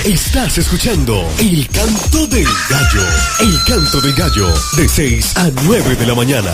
Estás escuchando El Canto del Gallo. El Canto del Gallo, de 6 a 9 de la mañana.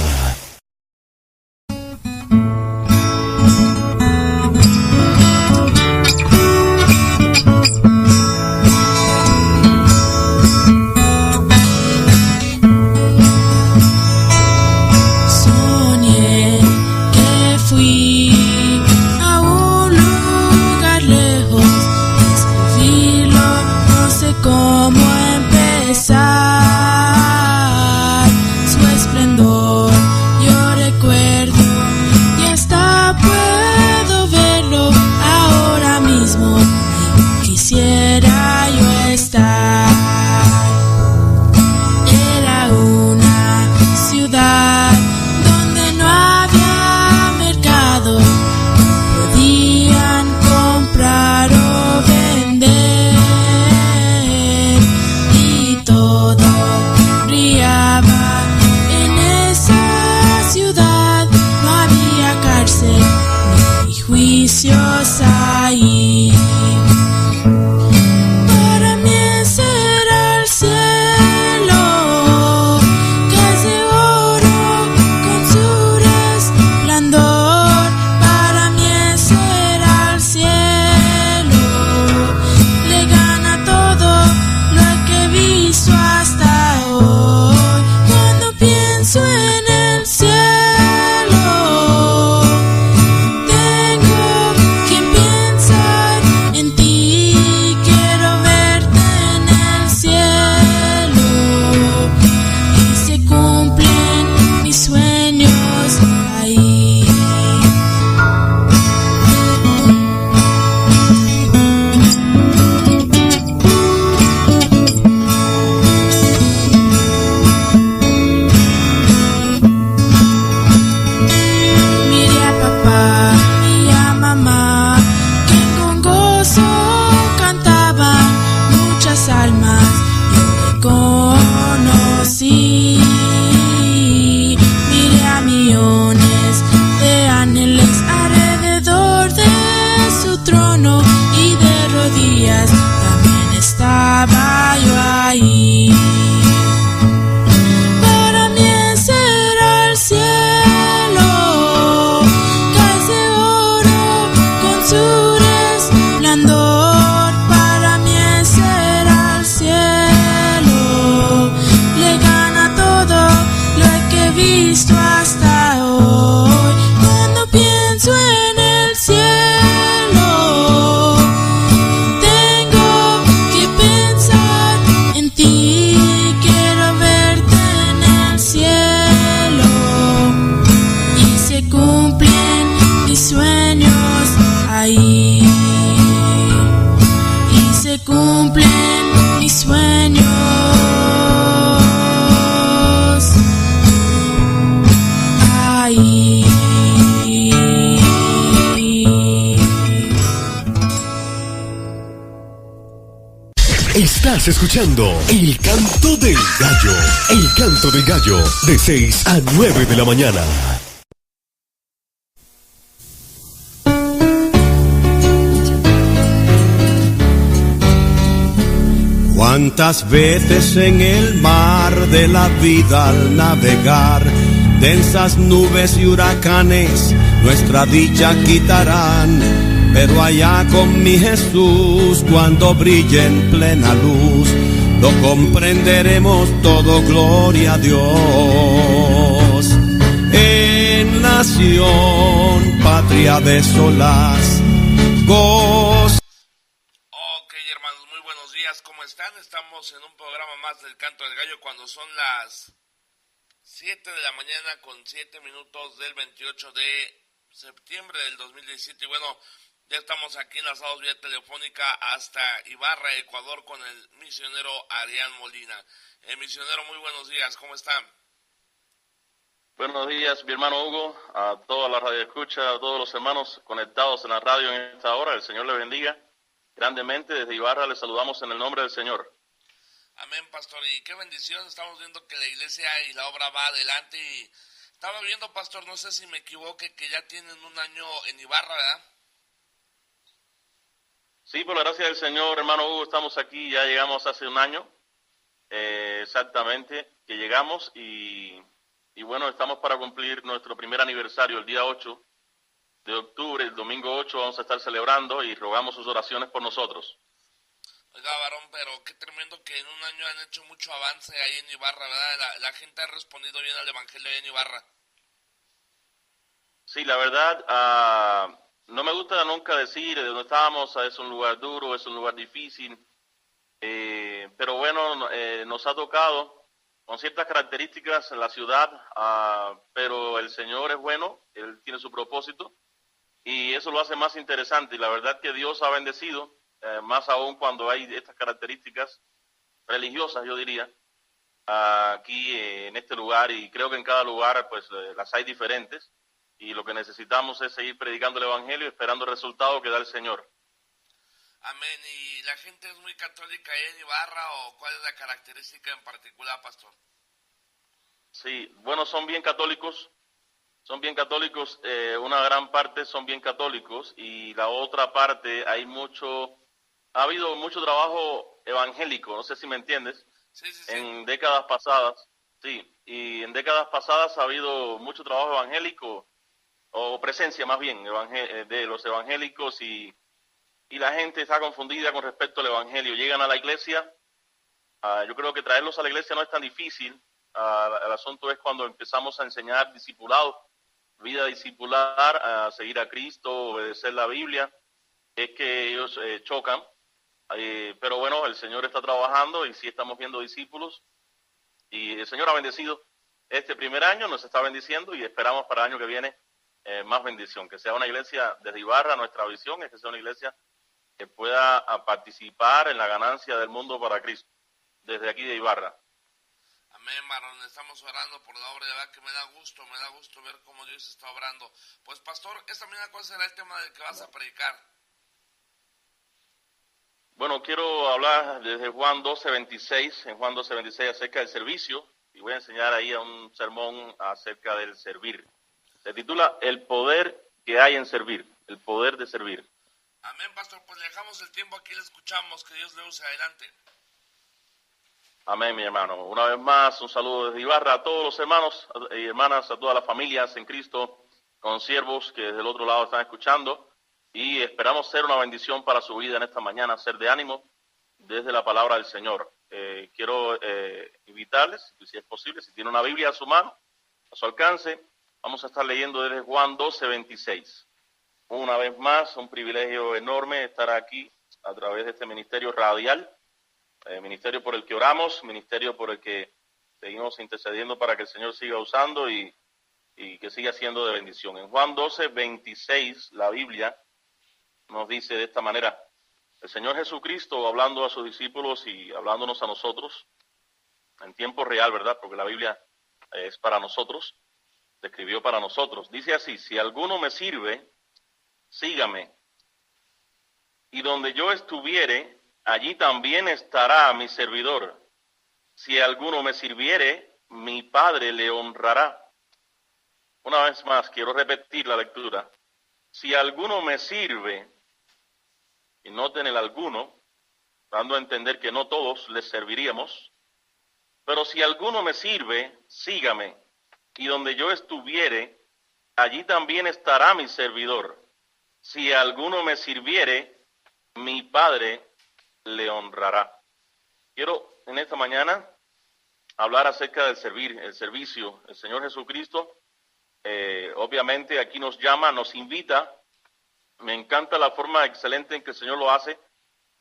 Estás escuchando El Canto del Gallo. El Canto del Gallo, de 6 a 9 de la mañana. Cuántas veces en el mar de la vida al navegar, densas nubes y huracanes nuestra dicha quitarán. Pero allá con mi Jesús, cuando brille en plena luz, lo comprenderemos todo, gloria a Dios. En nación, patria de solaz, gozo. Ok, hermanos, muy buenos días, ¿cómo están? Estamos en un programa más del Canto del Gallo cuando son las 7 de la mañana con 7 minutos del 28 de septiembre del 2017. Y bueno, ya estamos aquí enlazados vía telefónica hasta Ibarra, Ecuador, con el misionero Arián Molina. Misionero, muy buenos días, ¿cómo están? Buenos días, mi hermano Hugo, a toda la radio escucha, a todos los hermanos conectados en la radio en esta hora. El Señor le bendiga grandemente. Desde Ibarra le saludamos en el nombre del Señor. Amén, pastor, y qué bendición. Estamos viendo que la iglesia y la obra va adelante. Y estaba viendo, pastor, no sé si me equivoque, que ya tienen un año en Ibarra, ¿verdad? Sí, por la gracia del Señor, hermano Hugo, estamos aquí, ya llegamos hace un año, exactamente, que llegamos y bueno, estamos para cumplir nuestro primer aniversario, el día 8 de octubre, el domingo 8, vamos a estar celebrando y rogamos sus oraciones por nosotros. Oiga, varón, pero qué tremendo que en un año han hecho mucho avance ahí en Ibarra, ¿verdad? La gente ha respondido bien al Evangelio ahí en Ibarra. Sí, la verdad, no me gusta nunca decir de dónde estamos, es un lugar duro, es un lugar difícil, pero bueno, nos ha tocado con ciertas características en la ciudad, pero el Señor es bueno, Él tiene su propósito y eso lo hace más interesante y la verdad que Dios ha bendecido, más aún cuando hay estas características religiosas, yo diría, aquí en este lugar y creo que en cada lugar pues las hay diferentes. Y lo que necesitamos es seguir predicando el Evangelio y esperando el resultado que da el Señor. Amén. ¿Y la gente es muy católica ahí en Ibarra o cuál es la característica en particular, pastor? Sí, bueno, son bien católicos, una gran parte son bien católicos y la otra parte ha habido mucho trabajo evangélico, no sé si me entiendes, Sí. en décadas pasadas, sí, y en décadas pasadas ha habido mucho trabajo evangélico, o presencia más bien de los evangélicos y la gente está confundida con respecto al evangelio. Llegan a la iglesia, yo creo que traerlos a la iglesia no es tan difícil, el asunto es cuando empezamos a enseñar discipulado, vida discipular, a seguir a Cristo, obedecer la Biblia, es que ellos chocan, pero bueno, el Señor está trabajando y sí estamos viendo discípulos y el Señor ha bendecido este primer año, nos está bendiciendo y esperamos para el año que viene más bendición, que sea una iglesia desde Ibarra. Nuestra visión es que sea una iglesia que pueda participar en la ganancia del mundo para Cristo, desde aquí de Ibarra. Amén, varón, estamos orando por la obra, de verdad que me da gusto ver cómo Dios está obrando. Pues pastor, esta mañana, ¿cuál será el tema del que vas a predicar? Bueno, quiero hablar desde Juan 12:26, en Juan 12:26 acerca del servicio, y voy a enseñar ahí un sermón acerca del servir. Se titula El poder que hay en servir, el poder de servir. Amén, pastor, pues le dejamos el tiempo, aquí le escuchamos, que Dios le use, adelante. Amén, mi hermano. Una vez más, un saludo desde Ibarra a todos los hermanos y hermanas, a todas las familias en Cristo, con siervos que desde el otro lado están escuchando, y esperamos ser una bendición para su vida en esta mañana, ser de ánimo desde la palabra del Señor. Quiero invitarles, si es posible, si tiene una Biblia a su mano, a su alcance, vamos a estar leyendo desde Juan 12:26. Una vez más, un privilegio enorme estar aquí a través de este ministerio radial, ministerio por el que oramos, ministerio por el que seguimos intercediendo para que el Señor siga usando y que siga siendo de bendición. En Juan 12:26, la Biblia nos dice de esta manera: el Señor Jesucristo hablando a sus discípulos y hablándonos a nosotros en tiempo real, ¿verdad? Porque la Biblia es para nosotros, se escribió para nosotros. Dice así: si alguno me sirve, sígame, y donde yo estuviere, allí también estará mi servidor. Si alguno me sirviere, mi Padre le honrará. Una vez más, quiero repetir la lectura. Si alguno me sirve, y noten el alguno, dando a entender que no todos les serviríamos, pero si alguno me sirve, sígame, y donde yo estuviere, allí también estará mi servidor. Si alguno me sirviere, mi Padre le honrará. Quiero en esta mañana hablar acerca del servir, el servicio. El Señor Jesucristo, obviamente aquí nos llama, nos invita. Me encanta la forma excelente en que el Señor lo hace.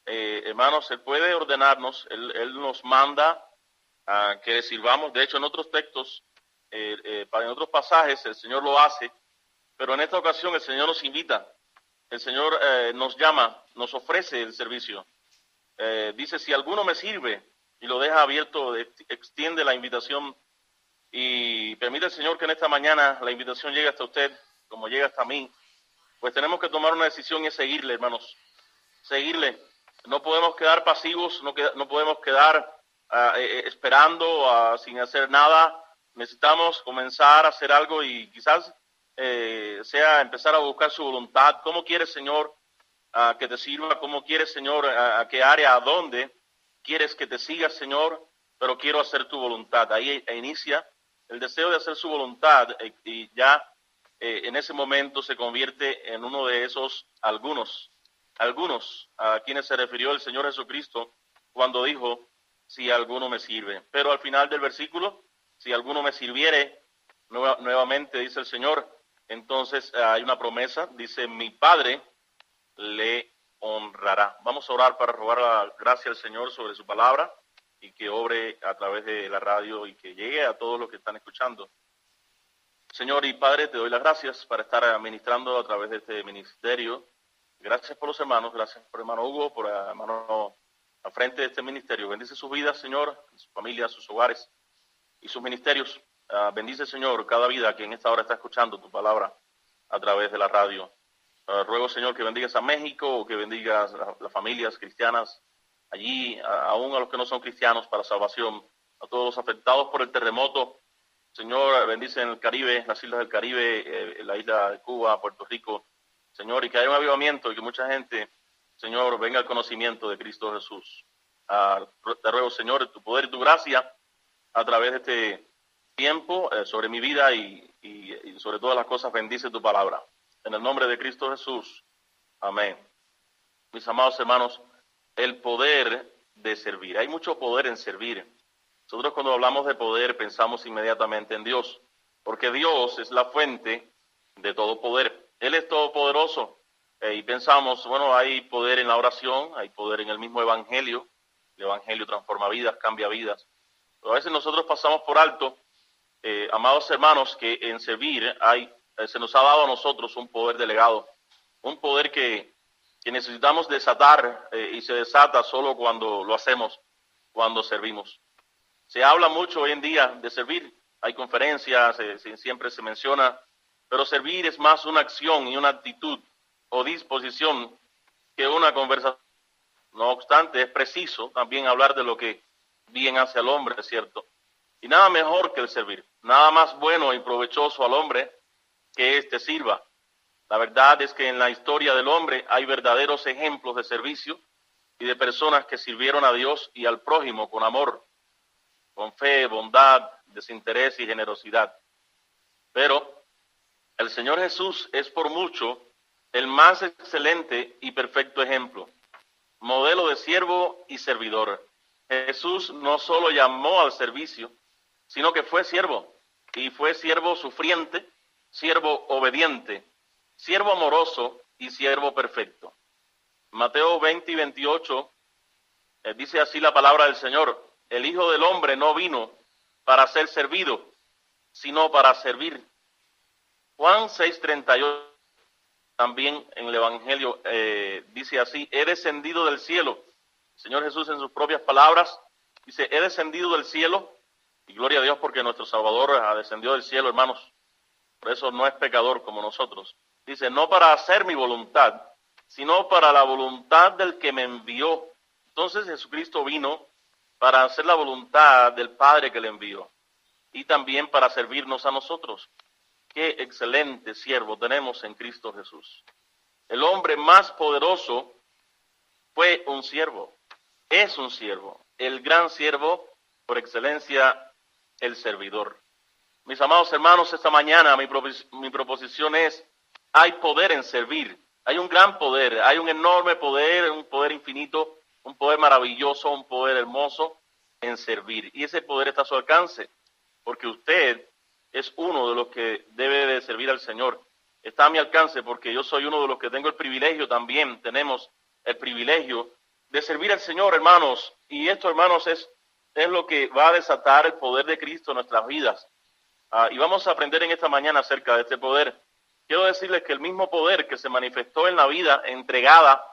Hermanos, Él puede ordenarnos, Él nos manda a que le sirvamos. De hecho, en otros textos, en otros pasajes, el Señor lo hace, pero en esta ocasión el Señor nos invita. El Señor nos llama, nos ofrece el servicio. Dice, si alguno me sirve, y lo deja abierto, extiende la invitación y permite el Señor que en esta mañana la invitación llegue hasta usted, como llega hasta mí. Pues tenemos que tomar una decisión y es seguirle, hermanos. Seguirle. No podemos quedar pasivos, no podemos quedar esperando sin hacer nada. Necesitamos comenzar a hacer algo y quizás sea empezar a buscar su voluntad. ¿Cómo quiere el Señor que te sirva, cómo quieres, Señor, a qué área, a dónde quieres que te siga, Señor, pero quiero hacer tu voluntad. Ahí inicia el deseo de hacer su voluntad y ya en ese momento se convierte en uno de esos algunos a quienes se refirió el Señor Jesucristo cuando dijo, si alguno me sirve. Pero al final del versículo, si alguno me sirviere, nuevamente dice el Señor, entonces hay una promesa, dice, mi Padre le honrará. Vamos a orar para rogar la gracia al Señor sobre su palabra y que obre a través de la radio y que llegue a todos los que están escuchando. Señor y Padre, te doy las gracias para estar administrando a través de este ministerio. Gracias por los hermanos, gracias por el hermano Hugo, por el hermano al frente de este ministerio. Bendice sus vidas, Señor, sus familias, sus hogares y sus ministerios. Bendice, Señor, cada vida que en esta hora está escuchando tu palabra a través de la radio. Ruego, Señor, que bendigas a México, que bendigas a las familias cristianas allí, aún a los que no son cristianos, para salvación, a todos los afectados por el terremoto. Señor, bendice en el Caribe, las islas del Caribe, la isla de Cuba, Puerto Rico, Señor, y que haya un avivamiento y que mucha gente, Señor, venga al conocimiento de Cristo Jesús. Te ruego, Señor, tu poder y tu gracia a través de este tiempo sobre mi vida y sobre todas las cosas, bendice tu palabra. En el nombre de Cristo Jesús. Amén. Mis amados hermanos, el poder de servir. Hay mucho poder en servir. Nosotros cuando hablamos de poder pensamos inmediatamente en Dios, porque Dios es la fuente de todo poder. Él es todopoderoso. Y pensamos, bueno, hay poder en la oración, hay poder en el mismo evangelio. El evangelio transforma vidas, cambia vidas. Pero a veces nosotros pasamos por alto, amados hermanos, que en servir se nos ha dado a nosotros un poder delegado, un poder que necesitamos desatar y se desata solo cuando lo hacemos, cuando servimos. Se habla mucho hoy en día de servir, hay conferencias, siempre se menciona, pero servir es más una acción y una actitud o disposición que una conversación. No obstante, es preciso también hablar de lo que bien hace al hombre, ¿cierto? Y nada mejor que el servir, nada más bueno y provechoso al hombre que éste sirva. La verdad es que en la historia del hombre hay verdaderos ejemplos de servicio y de personas que sirvieron a Dios y al prójimo con amor, con fe, bondad, desinterés y generosidad. Pero el Señor Jesús es por mucho el más excelente y perfecto ejemplo, modelo de siervo y servidor. Jesús no solo llamó al servicio, sino que fue siervo, y fue siervo sufriente, siervo obediente, siervo amoroso y siervo perfecto. Mateo 20 y 28 dice así la palabra del Señor: el Hijo del Hombre no vino para ser servido, sino para servir. Juan 6:38 también en el Evangelio dice así: he descendido del cielo. El Señor Jesús en sus propias palabras dice: he descendido del cielo, y gloria a Dios porque nuestro Salvador ha descendido del cielo, hermanos. Por eso no es pecador como nosotros. Dice, no para hacer mi voluntad, sino para la voluntad del que me envió. Entonces Jesucristo vino para hacer la voluntad del Padre que le envió y también para servirnos a nosotros. Qué excelente siervo tenemos en Cristo Jesús. El hombre más poderoso fue un siervo, es un siervo, el gran siervo, por excelencia, el servidor. Mis amados hermanos, esta mañana mi proposición es: hay poder en servir, hay un gran poder, hay un enorme poder, un poder infinito, un poder maravilloso, un poder hermoso en servir. Y ese poder está a su alcance, porque usted es uno de los que debe de servir al Señor. Está a mi alcance porque yo soy uno de los que tengo el privilegio también, tenemos el privilegio de servir al Señor, hermanos. Y esto, hermanos, es lo que va a desatar el poder de Cristo en nuestras vidas. Y vamos a aprender en esta mañana acerca de este poder. Quiero decirles que el mismo poder que se manifestó en la vida entregada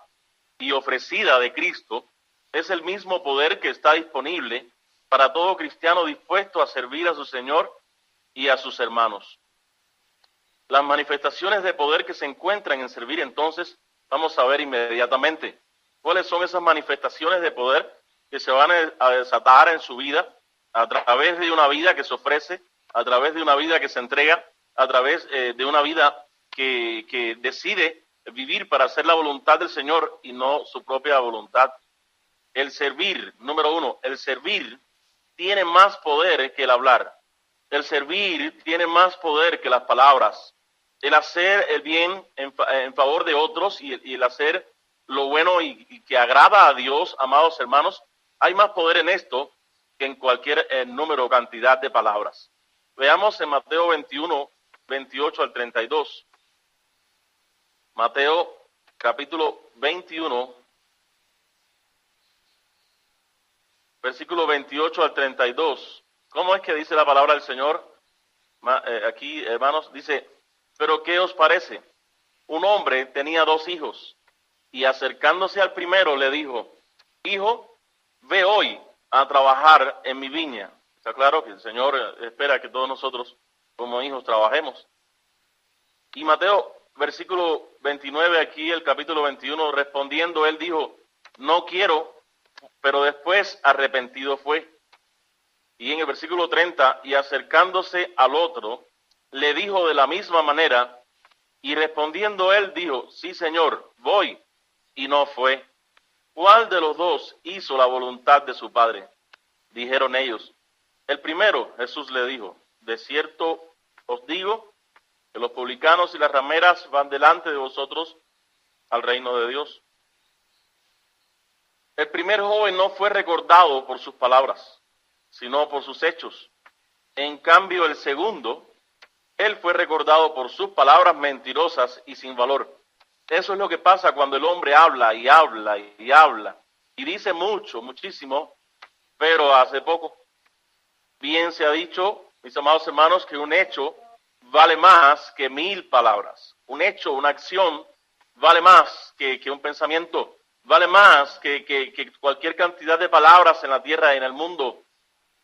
y ofrecida de Cristo es el mismo poder que está disponible para todo cristiano dispuesto a servir a su Señor y a sus hermanos. Las manifestaciones de poder que se encuentran en servir, entonces, vamos a ver inmediatamente cuáles son esas manifestaciones de poder que se van a desatar en su vida a través de una vida que se ofrece, a través de una vida que se entrega, a través de una vida que decide vivir para hacer la voluntad del Señor y no su propia voluntad. El servir, número 1, el servir tiene más poder que el hablar. El servir tiene más poder que las palabras. El hacer el bien en favor de otros y el hacer lo bueno y que agrada a Dios, amados hermanos, hay más poder en esto que en cualquier número o cantidad de palabras. Veamos en Mateo 21, 28 al 32. Mateo capítulo 21, versículo 28 al 32. ¿Cómo es que dice la palabra del Señor? Aquí, hermanos, dice, pero ¿qué os parece? Un hombre tenía 2 hijos, y acercándose al primero le dijo, hijo, ve hoy a trabajar en mi viña. Está claro que el Señor espera que todos nosotros como hijos trabajemos. Y Mateo, versículo 29, aquí el capítulo 21, respondiendo, él dijo, no quiero, pero después arrepentido fue. Y en el versículo 30, y acercándose al otro, le dijo de la misma manera, y respondiendo él dijo, sí, Señor, voy, y no fue. ¿Cuál de los 2 hizo la voluntad de su padre? Dijeron ellos. El primero, Jesús le dijo, de cierto os digo, que los publicanos y las rameras van delante de vosotros al reino de Dios. El primer joven no fue recordado por sus palabras, sino por sus hechos. En cambio, el segundo, él fue recordado por sus palabras mentirosas y sin valor. Eso es lo que pasa cuando el hombre habla y habla y habla, y dice mucho, muchísimo, pero hace poco. Bien se ha dicho, mis amados hermanos, que un hecho vale más que 1000 palabras. Un hecho, una acción, vale más que un pensamiento, vale más que cualquier cantidad de palabras en la tierra y en el mundo.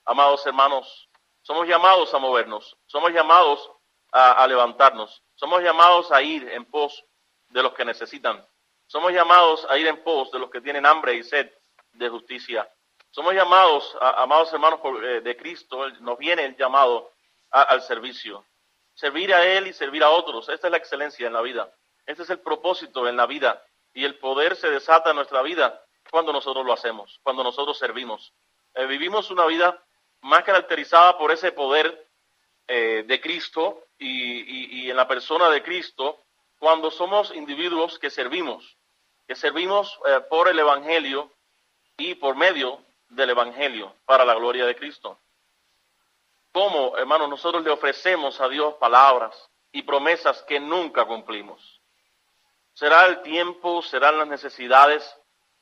Amados hermanos, somos llamados a movernos, somos llamados a levantarnos, somos llamados a ir en pos de los que necesitan, somos llamados a ir en pos de los que tienen hambre y sed de justicia. Somos llamados, amados hermanos de Cristo, nos viene el llamado al servicio. Servir a Él y servir a otros, esta es la excelencia en la vida. Este es el propósito en la vida. Y el poder se desata en nuestra vida cuando nosotros lo hacemos, cuando nosotros servimos. Vivimos una vida más caracterizada por ese poder de Cristo y en la persona de Cristo, cuando somos individuos que servimos por el Evangelio y por medio del Evangelio para la gloria de Cristo. ¿Cómo, hermanos, nosotros le ofrecemos a Dios palabras y promesas que nunca cumplimos? ¿Será el tiempo, serán las necesidades,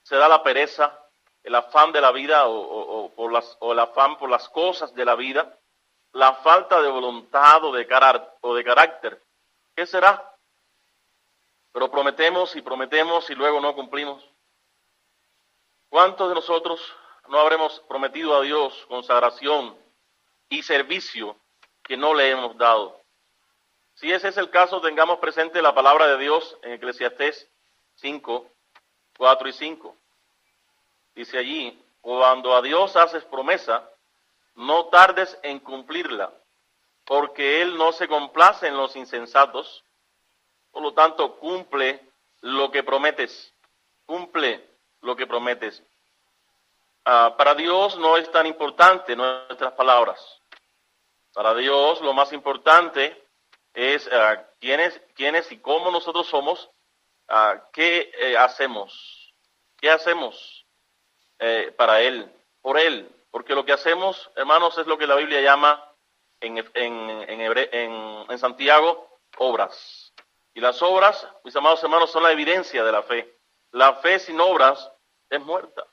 será la pereza, el afán de la vida o el afán por las cosas de la vida, la falta de voluntad o de carácter? ¿Qué será? Pero prometemos y luego no cumplimos. ¿Cuántos de nosotros no habremos prometido a Dios consagración y servicio que no le hemos dado? Si ese es el caso, tengamos presente la palabra de Dios en Eclesiastés 5, 4 y 5. Dice allí, cuando a Dios haces promesa, no tardes en cumplirla, porque Él no se complace en los insensatos. Por lo tanto, cumple lo que prometes. Cumple lo que prometes. Para Dios no es tan importante nuestras palabras. Para Dios lo más importante es quiénes y cómo nosotros somos, qué hacemos. ¿Qué hacemos para Él, por Él? Porque lo que hacemos, hermanos, es lo que la Biblia llama en Santiago, obras. Y las obras, mis amados hermanos, son la evidencia de la fe. La fe sin obras es muerta.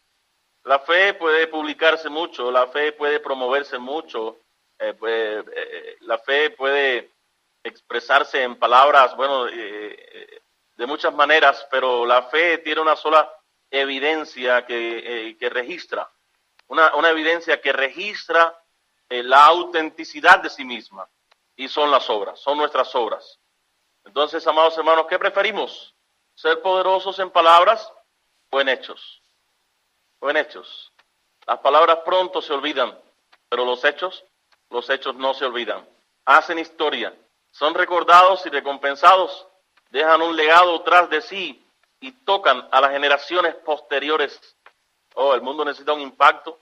La fe puede publicarse mucho, la fe puede promoverse mucho, la fe puede expresarse en palabras, de muchas maneras, pero la fe tiene una sola evidencia que registra, una evidencia que registra la autenticidad de sí misma, y son las obras, son nuestras obras. Entonces, amados hermanos, ¿qué preferimos? ¿Ser poderosos en palabras o en hechos? O en hechos. Las palabras pronto se olvidan, pero los hechos no se olvidan. Hacen historia, son recordados y recompensados dejan un legado tras de sí y tocan a las generaciones posteriores. Oh, el mundo necesita un impacto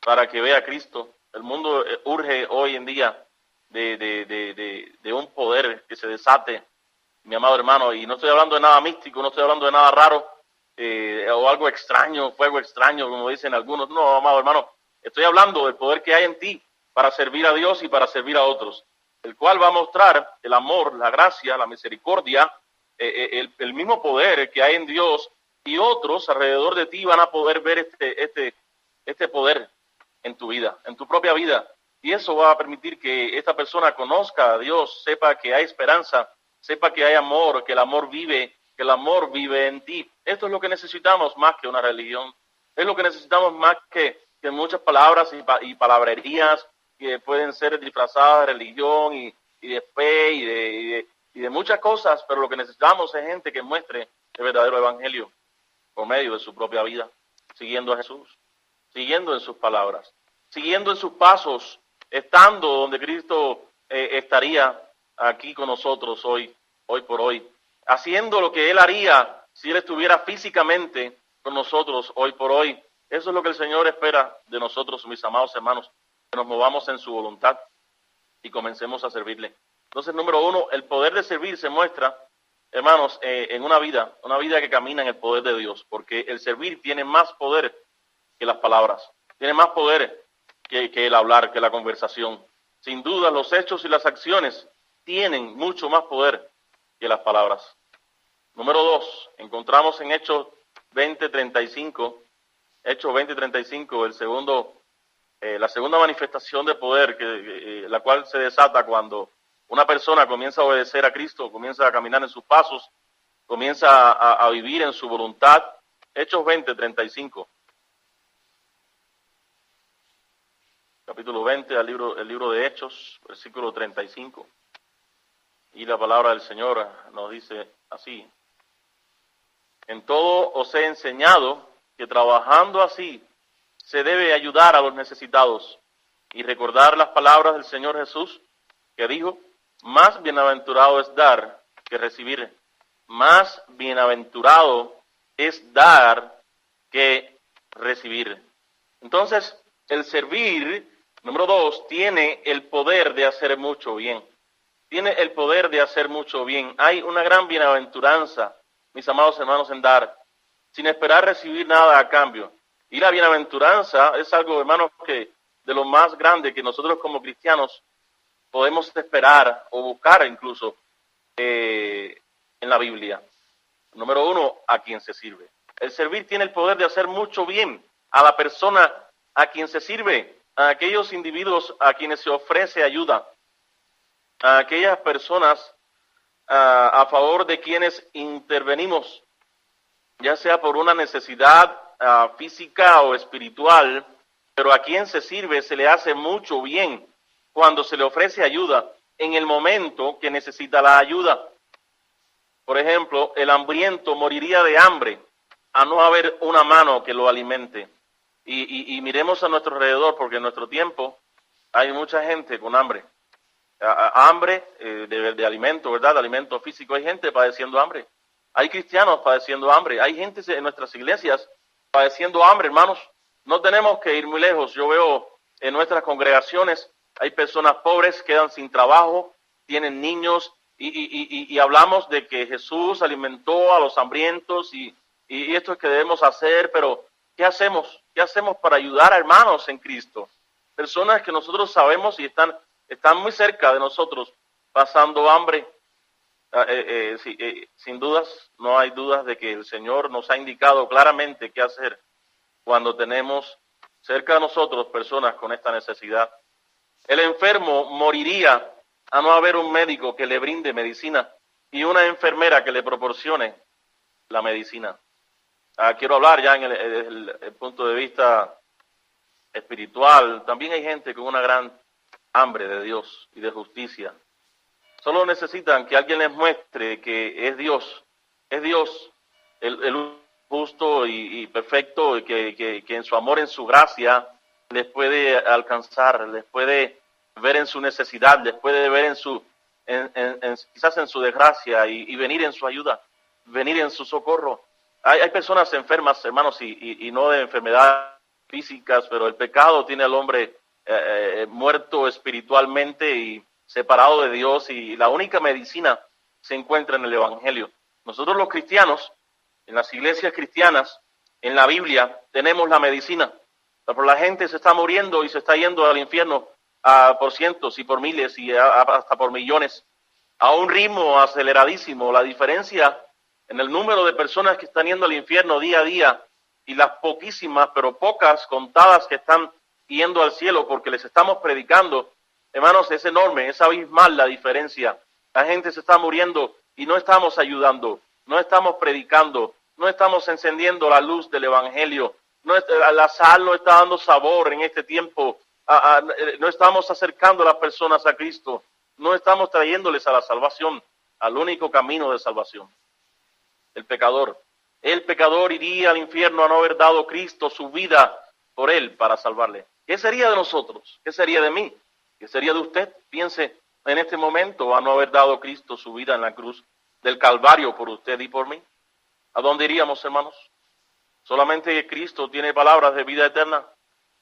para que vea a Cristo. El mundo urge hoy en día de un poder que se desate, mi amado hermano, y no estoy hablando de nada místico, no estoy hablando de nada raro, o algo extraño, fuego extraño, como dicen algunos. No, amado hermano, estoy hablando del poder que hay en ti para servir a Dios y para servir a otros, el cual va a mostrar el amor, la gracia, la misericordia, el mismo poder que hay en Dios, y otros alrededor de ti van a poder ver este poder en tu vida, en tu propia vida. Y eso va a permitir que esta persona conozca a Dios, sepa que hay esperanza, sepa que hay amor, que el amor vive en ti. Esto es lo que necesitamos más que una religión. Es lo que necesitamos más que muchas palabras y palabrerías que pueden ser disfrazadas de religión y de fe y de muchas cosas, pero lo que necesitamos es gente que muestre el verdadero evangelio por medio de su propia vida, siguiendo a Jesús, siguiendo en sus palabras, siguiendo en sus pasos, estando donde Cristo estaría aquí con nosotros hoy por hoy, haciendo lo que Él haría si Él estuviera físicamente con nosotros hoy por hoy. Eso es lo que el Señor espera de nosotros, mis amados hermanos, que nos movamos en su voluntad y comencemos a servirle. Entonces, número uno, el poder de servir se muestra, hermanos, en una vida que camina en el poder de Dios, porque el servir tiene más poder que las palabras, tiene más poder que el hablar, que la conversación. Sin duda, los hechos y las acciones tienen mucho más poder que las palabras. Número dos, encontramos en Hechos 20:35, la segunda manifestación de poder, la cual se desata cuando una persona comienza a obedecer a Cristo, comienza a caminar en sus pasos, comienza a vivir en su voluntad. Hechos 20:35. Capítulo 20, el libro de Hechos, versículo 35. Y la palabra del Señor nos dice así: en todo os he enseñado que trabajando así se debe ayudar a los necesitados y recordar las palabras del Señor Jesús, que dijo: más bienaventurado es dar que recibir. Más bienaventurado es dar que recibir. Entonces, el servir, número dos, tiene el poder de hacer mucho bien. Tiene el poder de hacer mucho bien. Hay una gran bienaventuranza, mis amados hermanos, en dar, sin esperar recibir nada a cambio. Y la bienaventuranza es algo, hermanos, que de lo más grande que nosotros como cristianos podemos esperar o buscar incluso en la Biblia. Número uno, a quien se sirve. El servir tiene el poder de hacer mucho bien a la persona a quien se sirve, a aquellos individuos a quienes se ofrece ayuda, a aquellas personas a favor de quienes intervenimos, ya sea por una necesidad física o espiritual, pero a quien se sirve se le hace mucho bien cuando se le ofrece ayuda en el momento que necesita la ayuda. Por ejemplo, el hambriento moriría de hambre a no haber una mano que lo alimente. Y miremos a nuestro alrededor, porque en nuestro tiempo hay mucha gente con hambre. Hambre de alimento, ¿verdad? De alimento físico. Hay gente padeciendo hambre. Hay cristianos padeciendo hambre. Hay gente en nuestras iglesias padeciendo hambre, hermanos. No tenemos que ir muy lejos. Yo veo en nuestras congregaciones, hay personas pobres, quedan sin trabajo, tienen niños, y hablamos de que Jesús alimentó a los hambrientos, y esto es que debemos hacer, pero ¿qué hacemos? ¿Qué hacemos para ayudar a hermanos en Cristo? Personas que nosotros sabemos y están muy cerca de nosotros, pasando hambre. Sin dudas, no hay dudas de que el Señor nos ha indicado claramente qué hacer cuando tenemos cerca de nosotros personas con esta necesidad. El enfermo moriría a no haber un médico que le brinde medicina y una enfermera que le proporcione la medicina. Quiero hablar ya en el punto de vista espiritual. También hay gente con una gran hambre de Dios y de justicia. Solo necesitan que alguien les muestre que es Dios el justo y perfecto, y que en su amor, en su gracia, les puede alcanzar, les puede ver en su necesidad, les puede ver quizás en su desgracia y venir en su ayuda, venir en su socorro. Hay personas enfermas, hermanos, y no de enfermedades físicas, pero el pecado tiene al hombre muerto espiritualmente y separado de Dios, y la única medicina se encuentra en el Evangelio. Nosotros los cristianos, en las iglesias cristianas, en la Biblia, tenemos la medicina. Pero la gente se está muriendo y se está yendo al infierno por cientos y por miles y hasta por millones, a un ritmo aceleradísimo. La diferencia en el número de personas que están yendo al infierno día a día y las poquísimas, pero pocas contadas que están yendo al cielo porque les estamos predicando, hermanos, es enorme, es abismal la diferencia. La gente se está muriendo y no estamos ayudando, no estamos predicando, no estamos encendiendo la luz del Evangelio, la sal no está dando sabor en este tiempo, no estamos acercando a las personas a Cristo, no estamos trayéndoles a la salvación, al único camino de salvación. El pecador iría al infierno a no haber dado Cristo su vida por él para salvarle. ¿Qué sería de nosotros? ¿Qué sería de mí? ¿Qué sería de usted? Piense en este momento a no haber dado Cristo su vida en la cruz del Calvario por usted y por mí. ¿A dónde iríamos, hermanos? Solamente Cristo tiene palabras de vida eterna.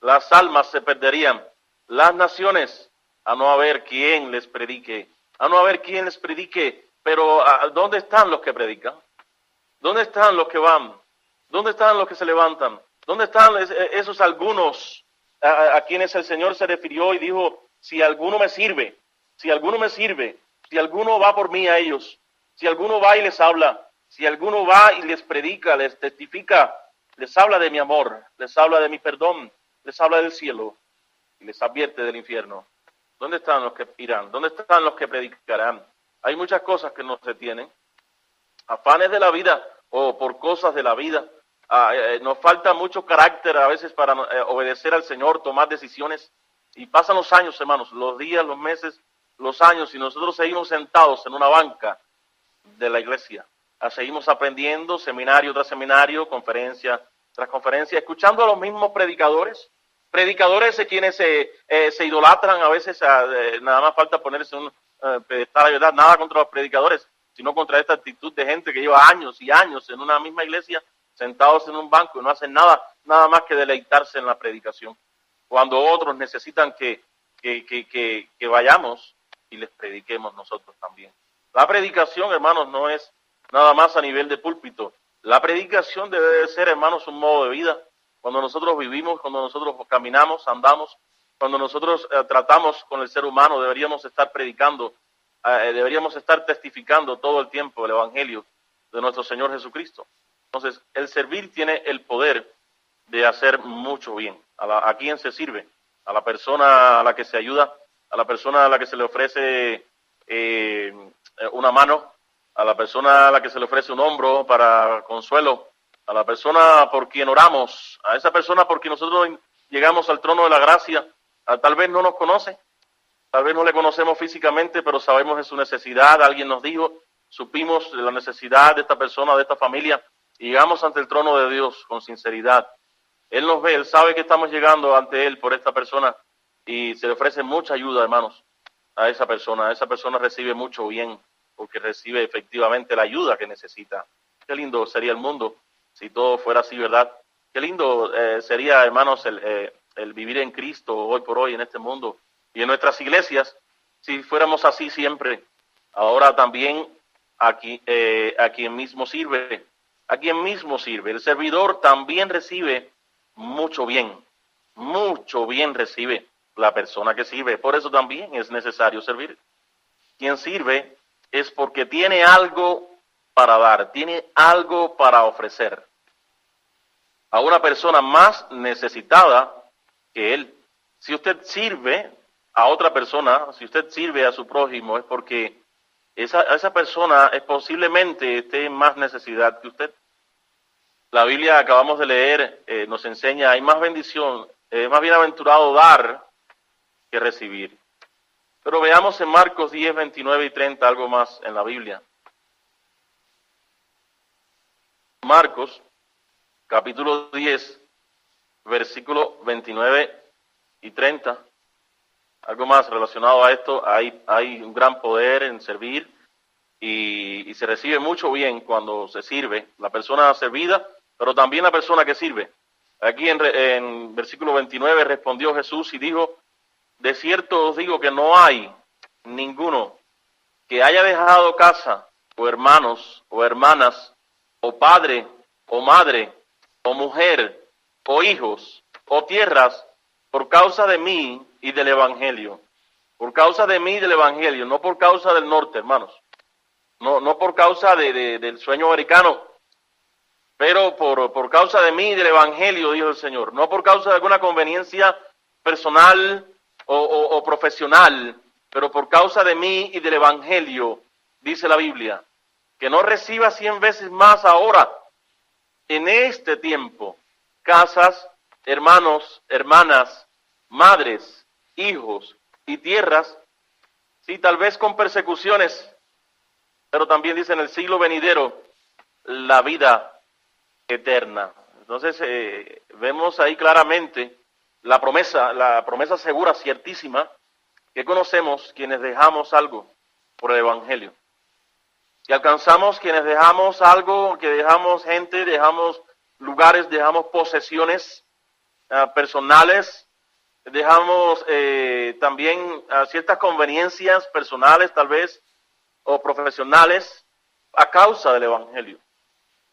Las almas se perderían. Las naciones, a no haber quien les predique. A no haber quien les predique. Pero ¿dónde están los que predican? ¿Dónde están los que van? ¿Dónde están los que se levantan? ¿Dónde están esos algunos a quienes el Señor se refirió y dijo, si alguno me sirve, si alguno va por mí a ellos, si alguno va y les habla, si alguno va y les predica, les testifica, les habla de mi amor, les habla de mi perdón, les habla del cielo y les advierte del infierno? ¿Dónde están los que irán? ¿Dónde están los que predicarán? Hay muchas cosas que nos detienen. Afanes de la vida o por cosas de la vida. Nos falta mucho carácter a veces para obedecer al Señor, tomar decisiones. Y pasan los años, hermanos, los días, los meses, los años, y nosotros seguimos sentados en una banca de la iglesia. Seguimos aprendiendo, seminario tras seminario, conferencia tras conferencia, escuchando a los mismos predicadores quienes se idolatran a veces. Nada más falta ponerse un pedestal, ¿verdad? Nada contra los predicadores, sino contra esta actitud de gente que lleva años y años en una misma iglesia, sentados en un banco y no hacen nada más que deleitarse en la predicación. Cuando otros necesitan que vayamos y les prediquemos nosotros también. La predicación, hermanos, no es nada más a nivel de púlpito. La predicación debe de ser, hermanos, un modo de vida. Cuando nosotros vivimos, cuando nosotros caminamos, andamos, cuando nosotros tratamos con el ser humano, deberíamos estar predicando, deberíamos estar testificando todo el tiempo el Evangelio de nuestro Señor Jesucristo. Entonces, el servir tiene el poder de hacer mucho bien. ¿A quién se sirve? A la persona a la que se ayuda, a la persona a la que se le ofrece una mano, a la persona a la que se le ofrece un hombro para consuelo, a la persona por quien oramos, a esa persona por quien nosotros llegamos al trono de la gracia. Tal vez no nos conoce, tal vez no le conocemos físicamente, pero sabemos de su necesidad. Alguien nos dijo, supimos de la necesidad de esta persona, de esta familia, y llegamos ante el trono de Dios con sinceridad. Él nos ve, Él sabe que estamos llegando ante Él por esta persona y se le ofrece mucha ayuda, hermanos, a esa persona. Esa persona recibe mucho bien porque recibe efectivamente la ayuda que necesita. Qué lindo sería el mundo si todo fuera así, ¿verdad? Qué lindo sería, hermanos, el vivir en Cristo hoy por hoy en este mundo y en nuestras iglesias, si fuéramos así siempre. Ahora también a quien mismo sirve. A quien mismo sirve. El servidor también recibe mucho bien recibe la persona que sirve. Por eso también es necesario servir. Quien sirve es porque tiene algo para dar, tiene algo para ofrecer a una persona más necesitada que él. Si usted sirve a otra persona, si usted sirve a su prójimo, es porque esa persona posiblemente esté en más necesidad que usted. La Biblia, acabamos de leer, nos enseña, hay más bendición, más bienaventurado dar que recibir. Pero veamos en Marcos 10, 29 y 30 algo más en la Biblia. Marcos, capítulo 10, versículo 29 y 30. algo más relacionado a esto. Hay un gran poder en servir y se recibe mucho bien cuando se sirve, la persona servida, pero también la persona que sirve. Aquí en versículo 29 respondió Jesús y dijo: de cierto os digo que no hay ninguno que haya dejado casa, o hermanos, o hermanas, o padre, o madre, o mujer, o hijos, o tierras, por causa de mí y del Evangelio. Por causa de mí y del Evangelio, no por causa del norte, hermanos. No por causa del sueño americano, pero por causa de mí y del Evangelio, dijo el Señor. No por causa de alguna conveniencia personal o profesional, pero por causa de mí y del Evangelio, dice la Biblia, que no reciba 100 veces más ahora, en este tiempo, casas, hermanos, hermanas, madres, hijos y tierras, sí, tal vez con persecuciones, pero también dice en el siglo venidero, la vida eterna. Entonces, vemos ahí claramente la promesa segura, ciertísima, que conocemos quienes dejamos algo por el Evangelio. Que alcanzamos quienes dejamos algo, que dejamos gente, dejamos lugares, dejamos posesiones personales, dejamos también ciertas conveniencias personales tal vez, o profesionales, a causa del Evangelio.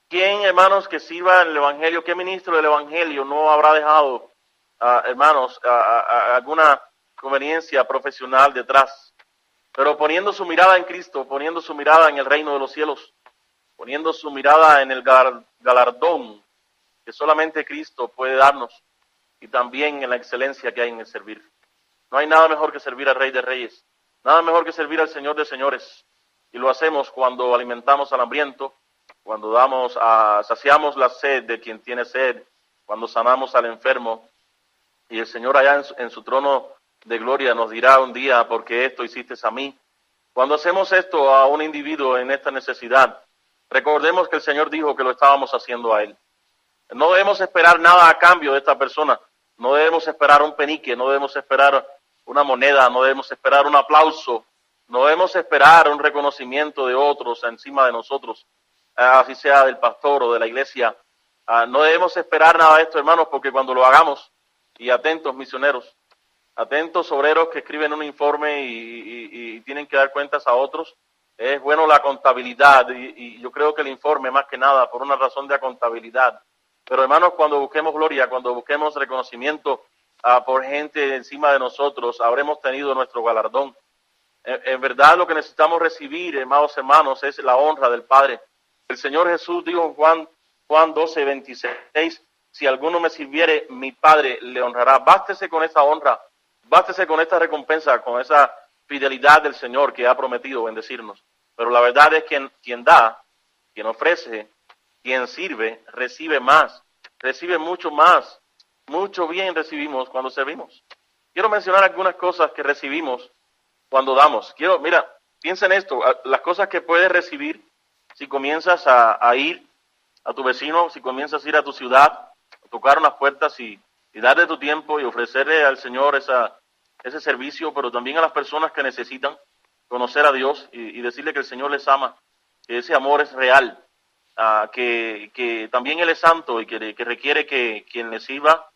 ¿Quién, hermanos, que sirva en el Evangelio, qué ministro del Evangelio no habrá dejado, hermanos, alguna conveniencia profesional detrás? Pero poniendo su mirada en Cristo, poniendo su mirada en el reino de los cielos, poniendo su mirada en el galardón que solamente Cristo puede darnos, y también en la excelencia que hay en el servir. No hay nada mejor que servir al Rey de Reyes, nada mejor que servir al Señor de Señores. Y lo hacemos cuando alimentamos al hambriento, cuando saciamos la sed de quien tiene sed, cuando sanamos al enfermo. Y el Señor allá en su trono de gloria nos dirá un día: porque esto hiciste a mí. Cuando hacemos esto a un individuo en esta necesidad, recordemos que el Señor dijo que lo estábamos haciendo a Él. No debemos esperar nada a cambio de esta persona. No debemos esperar un penique, no debemos esperar una moneda, no debemos esperar un aplauso, no debemos esperar un reconocimiento de otros encima de nosotros, así sea del pastor o de la iglesia. No debemos esperar nada de esto, hermanos, porque cuando lo hagamos, y atentos misioneros, atentos obreros que escriben un informe y tienen que dar cuentas a otros, es bueno la contabilidad, y yo creo que el informe más que nada por una razón de contabilidad. Pero hermanos, cuando busquemos gloria, cuando busquemos reconocimiento por gente encima de nosotros, habremos tenido nuestro galardón. En verdad lo que necesitamos recibir, hermanos, es la honra del Padre. El Señor Jesús dijo en Juan 12:26, si alguno me sirviere, mi Padre le honrará. Bástese con esa honra, bástese con esta recompensa, con esa fidelidad del Señor que ha prometido bendecirnos. Pero la verdad es que quien da, quien ofrece, quien sirve, recibe más, recibe mucho más. Mucho bien recibimos cuando servimos. Quiero mencionar algunas cosas que recibimos cuando damos. Mira, piensa en esto, las cosas que puedes recibir si comienzas a ir a tu vecino, si comienzas a ir a tu ciudad, a tocar unas puertas y darle tu tiempo y ofrecerle al Señor ese servicio, pero también a las personas que necesitan conocer a Dios y decirle que el Señor les ama, que ese amor es real, que también Él es santo y que requiere que quien le siga,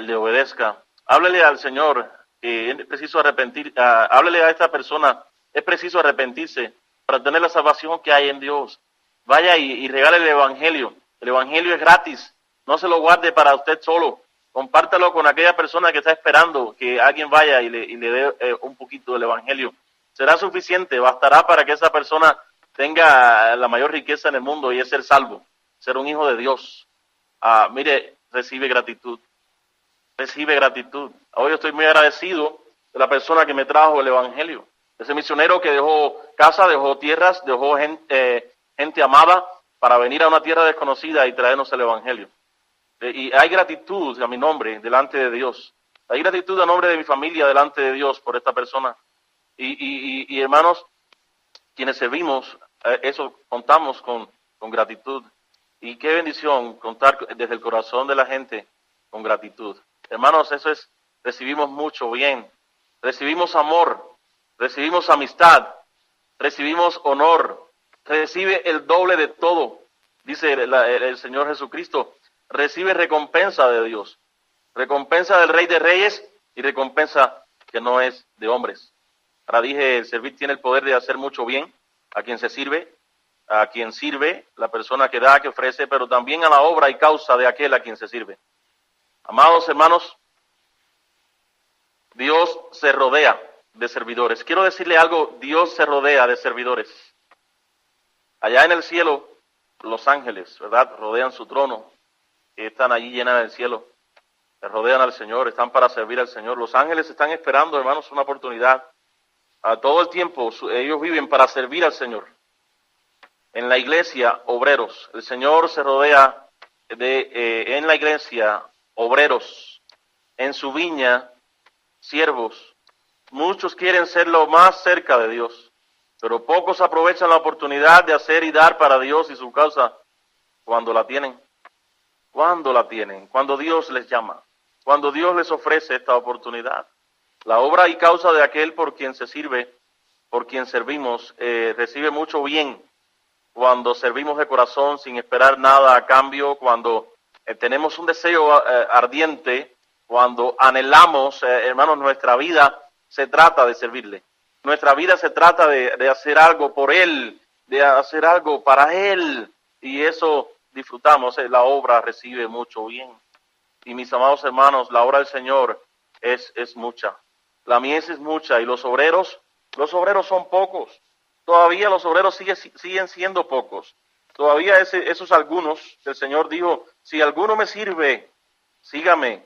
le obedezca. Háblele al Señor que es preciso háblele a esta persona, es preciso arrepentirse para tener la salvación que hay en Dios. Vaya y regale el Evangelio. El Evangelio es gratis. No se lo guarde para usted solo. Compártalo con aquella persona que está esperando que alguien vaya y le dé un poquito del Evangelio. Será suficiente, bastará para que esa persona tenga la mayor riqueza en el mundo, y es ser salvo, ser un hijo de Dios. Mire, recibe gratitud. Recibe gratitud. Hoy estoy muy agradecido de la persona que me trajo el Evangelio. Ese misionero que dejó casa, dejó tierras, dejó gente amada para venir a una tierra desconocida y traernos el Evangelio. Y hay gratitud a mi nombre delante de Dios. Hay gratitud a nombre de mi familia delante de Dios por esta persona. Y hermanos, quienes servimos, eso contamos con gratitud. Y qué bendición contar desde el corazón de la gente con gratitud. Hermanos, eso es recibimos mucho bien, recibimos amor, recibimos amistad, recibimos honor, recibe el doble de todo, dice el Señor Jesucristo, recibe recompensa de Dios, recompensa del Rey de Reyes y recompensa que no es de hombres. Ahora dije, el servir tiene el poder de hacer mucho bien a quien se sirve, a quien sirve, la persona que da, que ofrece, pero también a la obra y causa de aquel a quien se sirve. Amados hermanos, Dios se rodea de servidores. Quiero decirle algo, Dios se rodea de servidores. Allá en el cielo, los ángeles, ¿verdad?, rodean su trono, que están allí llenas del cielo, le rodean al Señor, están para servir al Señor. Los ángeles están esperando, hermanos, una oportunidad. A todo el tiempo ellos viven para servir al Señor. En la iglesia, obreros. El Señor se rodea en la iglesia, obreros. En su viña, siervos. Muchos quieren ser lo más cerca de Dios, pero pocos aprovechan la oportunidad de hacer y dar para Dios y su causa cuando la tienen. Cuando la tienen, cuando Dios les llama, cuando Dios les ofrece esta oportunidad. La obra y causa de aquel por quien se sirve, por quien servimos, recibe mucho bien cuando servimos de corazón sin esperar nada a cambio, cuando tenemos un deseo ardiente, cuando anhelamos, hermanos, nuestra vida se trata de servirle. Nuestra vida se trata de hacer algo por Él, de hacer algo para Él, y eso disfrutamos, la obra recibe mucho bien. Y mis amados hermanos, la obra del Señor es mucha. La mies es mucha y los obreros son pocos. Todavía los obreros siguen siendo pocos. Todavía esos algunos, el Señor dijo, si alguno me sirve, sígame.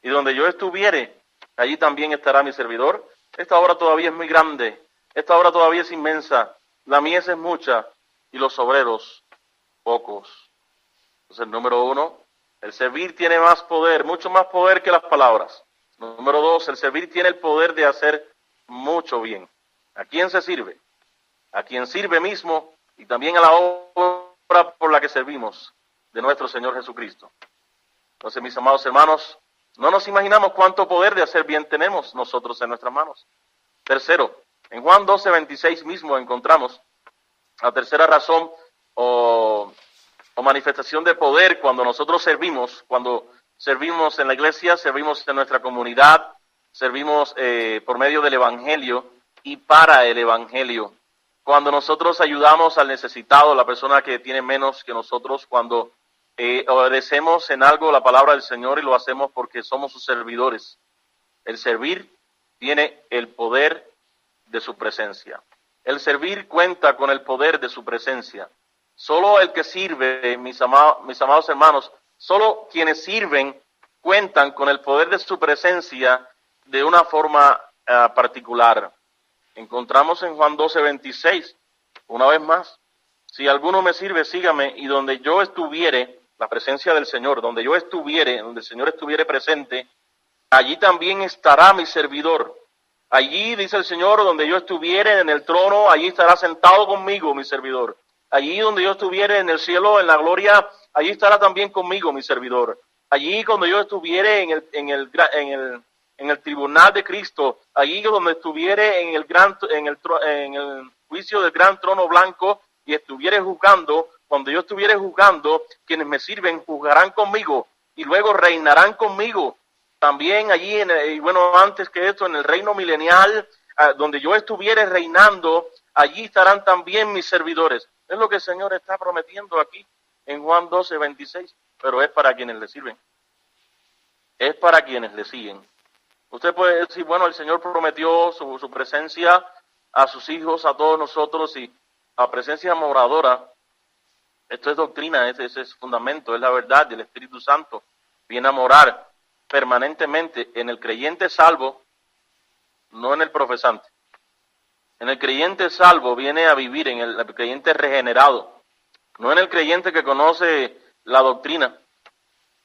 Y donde yo estuviere, allí también estará mi servidor. Esta obra todavía es muy grande. Esta obra todavía es inmensa. La mies es mucha y los obreros pocos. Entonces, número 1, el servir tiene más poder, mucho más poder que las palabras. Número 2, el servir tiene el poder de hacer mucho bien. ¿A quién se sirve? A quien sirve mismo y también a la obra por la que servimos de nuestro Señor Jesucristo. Entonces, mis amados hermanos, no nos imaginamos cuánto poder de hacer bien tenemos nosotros en nuestras manos. Tercero, en Juan 12:26 mismo encontramos la tercera razón o manifestación de poder cuando nosotros servimos, cuando servimos en la iglesia, servimos en nuestra comunidad, servimos por medio del Evangelio y para el Evangelio. Cuando nosotros ayudamos al necesitado, la persona que tiene menos que nosotros, cuando obedecemos en algo la palabra del Señor y lo hacemos porque somos sus servidores. El servir tiene el poder de su presencia. El servir cuenta con el poder de su presencia. Solo el que sirve, mis amados hermanos, solo quienes sirven cuentan con el poder de su presencia de una forma particular. Encontramos en Juan 12:26, una vez más, si alguno me sirve, sígame, y donde yo estuviere, la presencia del Señor, donde yo estuviere, donde el Señor estuviere presente, allí también estará mi servidor. Allí, dice el Señor, donde yo estuviere en el trono, allí estará sentado conmigo mi servidor. Allí donde yo estuviere en el cielo, en la gloria, allí estará también conmigo mi servidor. Allí cuando yo estuviere en el tribunal de Cristo, allí donde estuviere en el juicio del gran trono blanco y estuviere juzgando, cuando yo estuviere juzgando, quienes me sirven juzgarán conmigo y luego reinarán conmigo. También allí, antes que esto, en el reino milenial, donde yo estuviere reinando, allí estarán también mis servidores. Es lo que el Señor está prometiendo aquí en Juan 12:26, pero es para quienes le sirven. Es para quienes le siguen. Usted puede decir, bueno, el Señor prometió su presencia a sus hijos, a todos nosotros, y la presencia moradora. Esto es doctrina, ese es fundamento, es la verdad del Espíritu Santo. Viene a morar permanentemente en el creyente salvo, no en el profesante. En el creyente salvo viene a vivir, en el creyente regenerado, no en el creyente que conoce la doctrina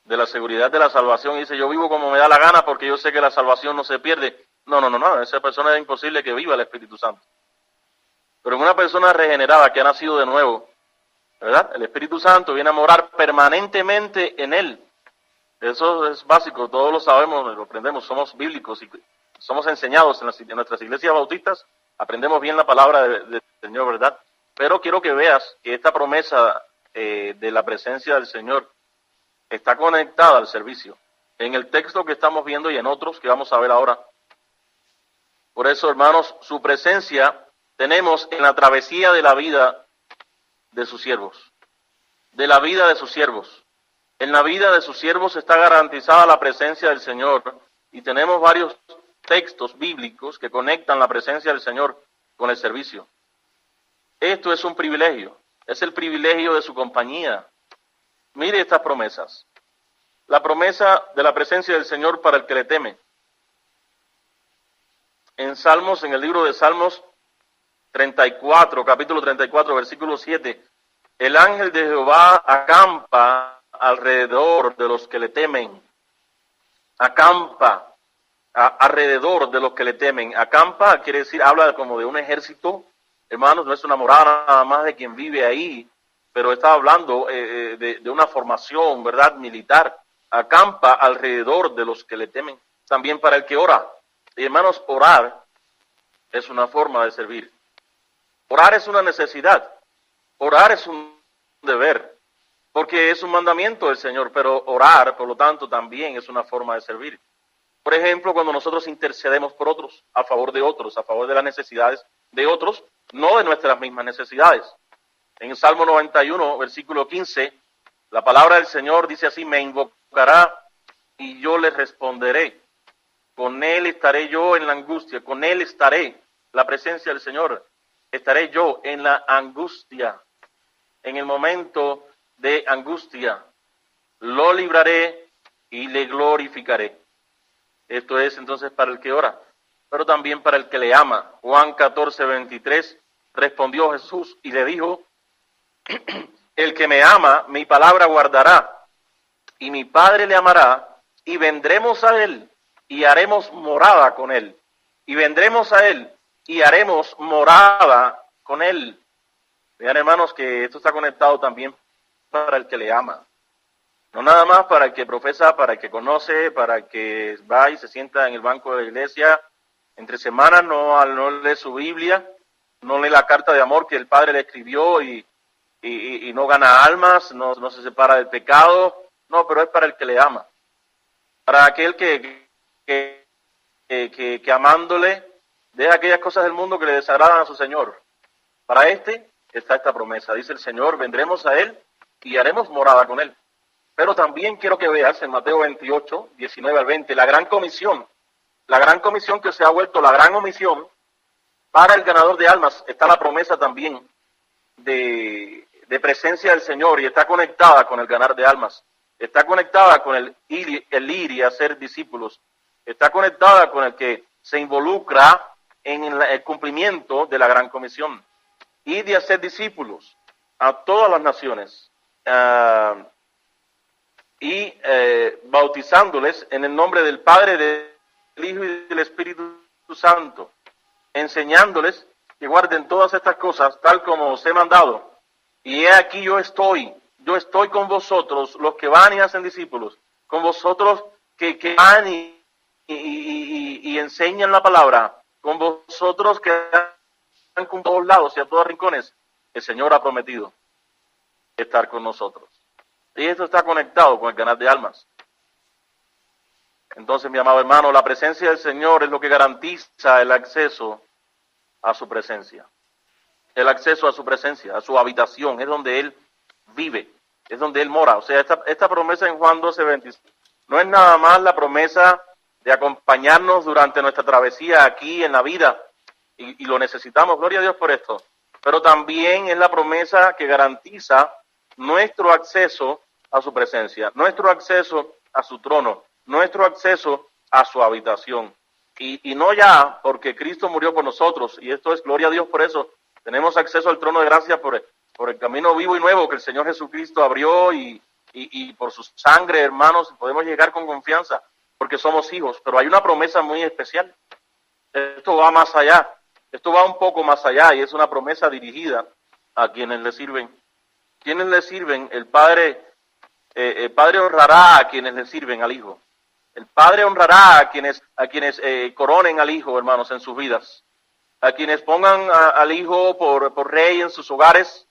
de la seguridad de la salvación y dice, yo vivo como me da la gana porque yo sé que la salvación no se pierde. No, esa persona es imposible que viva el Espíritu Santo. Pero en una persona regenerada que ha nacido de nuevo, ¿verdad? El Espíritu Santo viene a morar permanentemente en él. Eso es básico, todos lo sabemos, lo aprendemos, somos bíblicos y somos enseñados en nuestras iglesias bautistas, aprendemos bien la palabra del Señor, ¿verdad? Pero quiero que veas que esta promesa de la presencia del Señor está conectada al servicio. En el texto que estamos viendo y en otros que vamos a ver ahora. Por eso, hermanos, su presencia tenemos en la travesía de la vida de sus siervos. De la vida de sus siervos. En la vida de sus siervos está garantizada la presencia del Señor. Y tenemos varios textos bíblicos que conectan la presencia del Señor con el servicio. Esto es un privilegio. Es el privilegio de su compañía. Mire estas promesas. La promesa de la presencia del Señor para el que le teme. En Salmos, en el libro de Salmos 34, capítulo 34, versículo 7, el ángel de Jehová acampa alrededor de los que le temen. Acampa alrededor de los que le temen. Acampa quiere decir, habla como de un ejército. Hermanos, no es una morada nada más de quien vive ahí, pero está hablando de una formación, ¿verdad?, militar. Acampa alrededor de los que le temen. También para el que ora. Y hermanos, orar es una forma de servir. Orar es una necesidad. Orar es un deber. Porque es un mandamiento del Señor, pero orar, por lo tanto, también es una forma de servir. Por ejemplo, cuando nosotros intercedemos por otros, a favor de las necesidades de otros, no de nuestras mismas necesidades. En el Salmo 91, versículo 15, la palabra del Señor dice así: me invocará y yo le responderé. Con él estaré yo en la angustia, con él estaré, la presencia del Señor. Estaré yo en la angustia, en el momento de angustia. Lo libraré y le glorificaré. Esto es entonces para el que ora, pero también para el que le ama. Juan 14, 23, respondió Jesús y le dijo: el que me ama, mi palabra guardará, y mi Padre le amará, y vendremos a él, y haremos morada con él. Y vendremos a él, y haremos morada con él. Vean, hermanos, que esto está conectado también para el que le ama. No nada más para el que profesa, para el que conoce, para el que va y se sienta en el banco de la iglesia entre semanas, no lee su Biblia, no lee la carta de amor que el Padre le escribió y no gana almas, no se separa del pecado. No, pero es para el que le ama. Para aquel que amándole deja aquellas cosas del mundo que le desagradan a su Señor. Para este está esta promesa. Dice el Señor: vendremos a él y haremos morada con él. Pero también quiero que veas en Mateo 28, 19 al 20, la gran comisión que se ha vuelto la gran omisión para el ganador de almas. Está la promesa también de presencia del Señor y está conectada con el ganar de almas. Está conectada con el ir y hacer discípulos. Está conectada con el que se involucra en el cumplimiento de la gran comisión. Ir y hacer discípulos a todas las naciones. Bautizándoles en el nombre del Padre, del Hijo y del Espíritu Santo, enseñándoles que guarden todas estas cosas tal como os he mandado. Y he aquí yo estoy con vosotros, los que van y hacen discípulos, con vosotros que van y enseñan la palabra, con vosotros que van con todos lados y a todos rincones. El Señor ha prometido estar con nosotros. Y esto está conectado con el ganar de almas. Entonces, mi amado hermano, la presencia del Señor es lo que garantiza el acceso a su presencia. El acceso a su presencia, a su habitación, es donde Él vive, es donde Él mora. O sea, esta promesa en Juan 12:26 no es nada más la promesa de acompañarnos durante nuestra travesía aquí en la vida, y lo necesitamos, gloria a Dios por esto, pero también es la promesa que garantiza nuestro acceso a su presencia, nuestro acceso a su trono, nuestro acceso a su habitación. Y no ya porque Cristo murió por nosotros, y esto es gloria a Dios por eso, tenemos acceso al trono de gracia por el camino vivo y nuevo que el Señor Jesucristo abrió, y por su sangre, hermanos, podemos llegar con confianza, porque somos hijos. Pero hay una promesa muy especial. Esto va más allá, esto va un poco más allá, y es una promesa dirigida a quienes le sirven. ¿Quiénes le sirven? El Padre el Padre honrará a quienes le sirven al Hijo. El Padre honrará a quienes coronen al Hijo, hermanos, en sus vidas. A quienes pongan al Hijo por rey en sus hogares,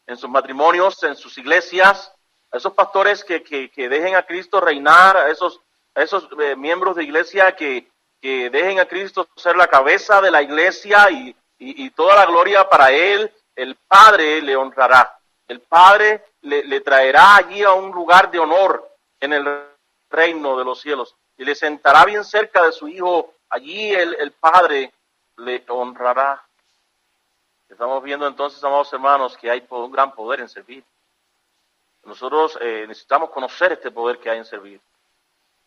en sus matrimonios, en sus iglesias. A esos pastores que dejen a Cristo reinar, a esos miembros de iglesia que dejen a Cristo ser la cabeza de la iglesia y toda la gloria para Él. El Padre le honrará. El Padre le traerá allí a un lugar de honor en el reino de los cielos. Y le sentará bien cerca de su Hijo. Allí el Padre le honrará. Estamos viendo entonces, amados hermanos, que hay un gran poder en servir. Nosotros necesitamos conocer este poder que hay en servir.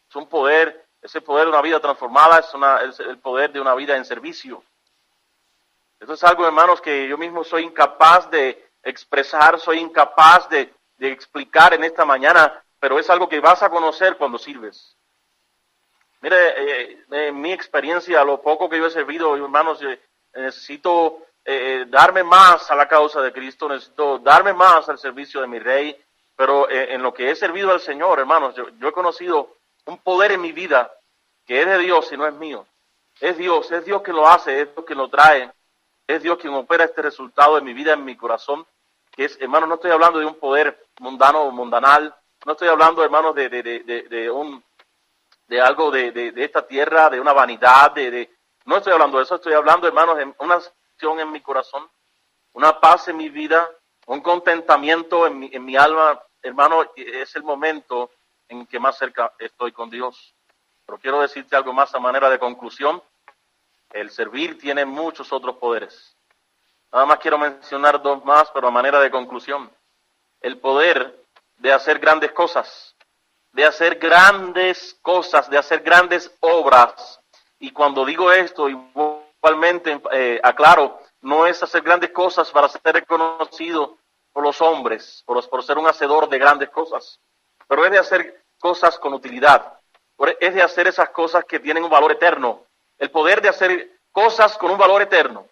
Es un poder, ese poder de una vida transformada, es el poder de una vida en servicio. Esto es algo, hermanos, que yo mismo soy incapaz de expresar, soy incapaz de explicar en esta mañana, pero es algo que vas a conocer cuando sirves. Mire, en mi experiencia, lo poco que yo he servido, hermanos, necesito darme más a la causa de Cristo, necesito darme más al servicio de mi Rey, pero en lo que he servido al Señor, hermanos, yo he conocido un poder en mi vida que es de Dios y no es mío. Es Dios quien lo hace, es Dios quien lo trae, es Dios quien opera este resultado en mi vida, en mi corazón, que es, hermanos, no estoy hablando de un poder mundano o mundanal, no estoy hablando, hermanos, de algo de esta tierra, de una vanidad, no estoy hablando de eso, estoy hablando, hermanos, de una acción en mi corazón, una paz en mi vida, un contentamiento en mi alma. Hermano, es el momento en que más cerca estoy con Dios. Pero quiero decirte algo más a manera de conclusión. El servir tiene muchos otros poderes. Nada más quiero mencionar dos más, pero a manera de conclusión. El poder de hacer grandes cosas, de hacer grandes cosas, de hacer grandes obras. Y cuando digo esto, igualmente aclaro, no es hacer grandes cosas para ser reconocido por los hombres, por ser un hacedor de grandes cosas, pero es de hacer cosas con utilidad, es de hacer esas cosas que tienen un valor eterno, el poder de hacer cosas con un valor eterno.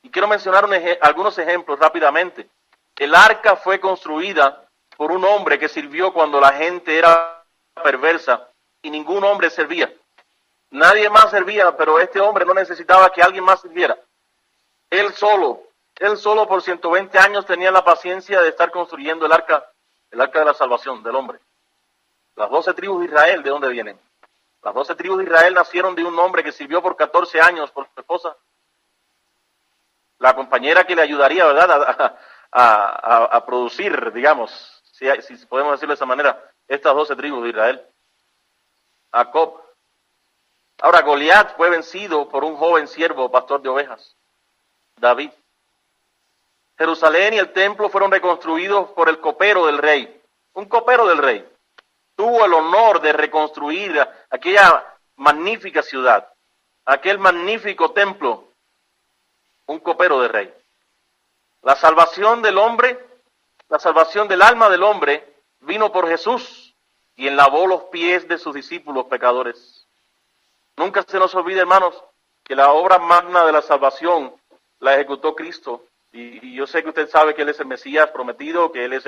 Y quiero mencionar algunos ejemplos rápidamente. El arca fue construida por un hombre que sirvió cuando la gente era perversa y ningún hombre servía. Nadie más servía, pero este hombre no necesitaba que alguien más sirviera. Él solo por 120 años tenía la paciencia de estar construyendo el arca de la salvación del hombre. Las 12 tribus de Israel, ¿de dónde vienen? Las 12 tribus de Israel nacieron de un hombre que sirvió por 14 años por su esposa. La compañera que le ayudaría, ¿verdad?, a producir, digamos, si podemos decirlo de esa manera, estas 12 tribus de Israel. Jacob. Ahora, Goliat fue vencido por un joven siervo, pastor de ovejas, David. Jerusalén y el templo fueron reconstruidos por el copero del rey. Un copero del rey tuvo el honor de reconstruir aquella magnífica ciudad, aquel magnífico templo. Un copero del rey. La salvación del hombre, la salvación del alma del hombre vino por Jesús, quien lavó los pies de sus discípulos pecadores. Nunca se nos olvide, hermanos, que la obra magna de la salvación la ejecutó Cristo. Y yo sé que usted sabe que Él es el Mesías prometido, que Él es